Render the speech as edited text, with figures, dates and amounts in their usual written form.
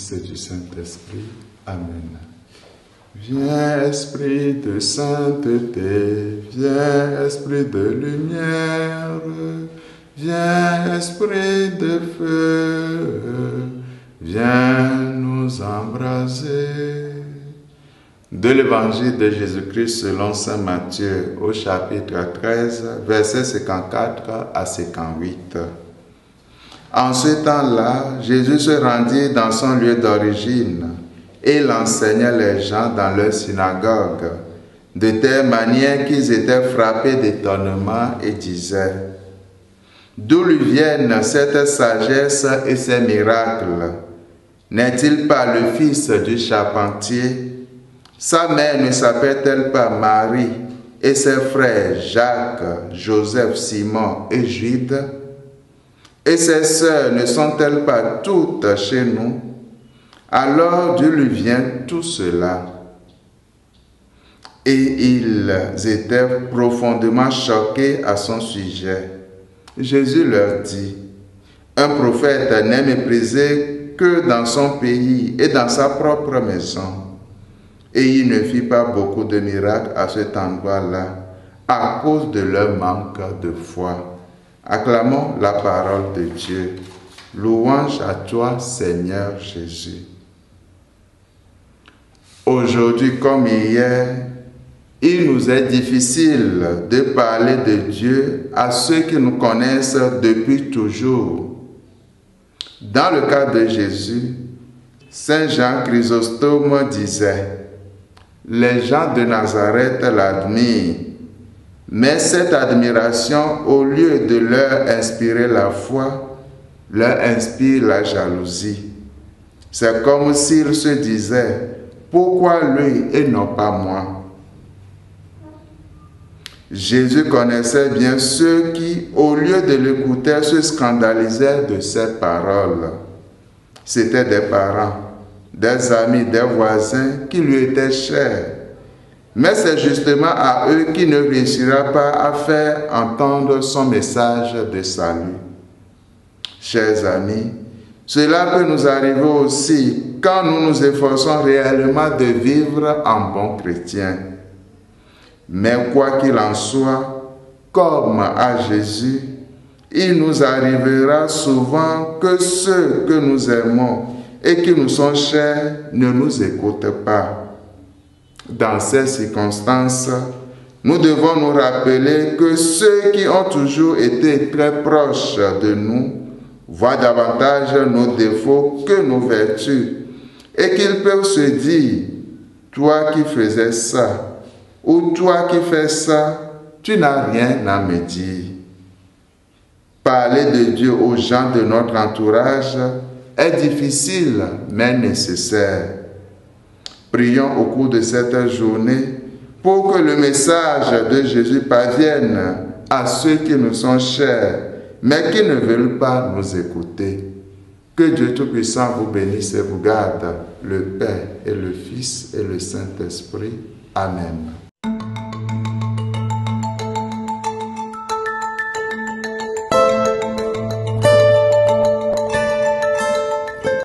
Fils et du Saint-Esprit. Amen. Viens, Esprit de sainteté, viens, Esprit de lumière, viens, Esprit de feu, viens nous embraser. De l'Évangile de Jésus-Christ selon saint Matthieu au chapitre 13, versets 54 à 58. En ce temps-là, Jésus se rendit dans son lieu d'origine et il enseignait les gens dans leur synagogue, de telle manière qu'ils étaient frappés d'étonnement et disaient: d'où lui viennent cette sagesse et ces miracles? N'est-il pas le fils du charpentier? Sa mère ne s'appelle-t-elle pas Marie et ses frères Jacques, Joseph, Simon et Jude? Et ses sœurs ne sont-elles pas toutes chez nous? Alors d'où lui vient tout cela? Et ils étaient profondément choqués à son sujet. Jésus leur dit: un prophète n'est méprisé que dans son pays et dans sa propre maison. Et il ne fit pas beaucoup de miracles à cet endroit-là, à cause de leur manque de foi. Acclamons la parole de Dieu. Louange à toi, Seigneur Jésus. Aujourd'hui comme hier, il nous est difficile de parler de Dieu à ceux qui nous connaissent depuis toujours. Dans le cas de Jésus, Saint Jean Chrysostome disait: les gens de Nazareth l'admirent, mais cette admiration, au lieu de leur inspirer la foi, leur inspire la jalousie. C'est comme s'ils se disaient: pourquoi lui et non pas moi? Jésus connaissait bien ceux qui, au lieu de l'écouter, se scandalisaient de ses paroles. C'étaient des parents, des amis, des voisins qui lui étaient chers. Mais c'est justement à eux qu'il ne réussira pas à faire entendre son message de salut. Chers amis, cela peut nous arriver aussi quand nous nous efforçons réellement de vivre en bons chrétiens. Mais quoi qu'il en soit, comme à Jésus, il nous arrivera souvent que ceux que nous aimons et qui nous sont chers ne nous écoutent pas. Dans ces circonstances, nous devons nous rappeler que ceux qui ont toujours été très proches de nous voient davantage nos défauts que nos vertus et qu'ils peuvent se dire: toi qui faisais ça, ou toi qui fais ça, tu n'as rien à me dire. Parler de Dieu aux gens de notre entourage est difficile mais nécessaire. Prions au cours de cette journée pour que le message de Jésus parvienne à ceux qui nous sont chers, mais qui ne veulent pas nous écouter. Que Dieu Tout-Puissant vous bénisse et vous garde, le Père et le Fils et le Saint-Esprit. Amen.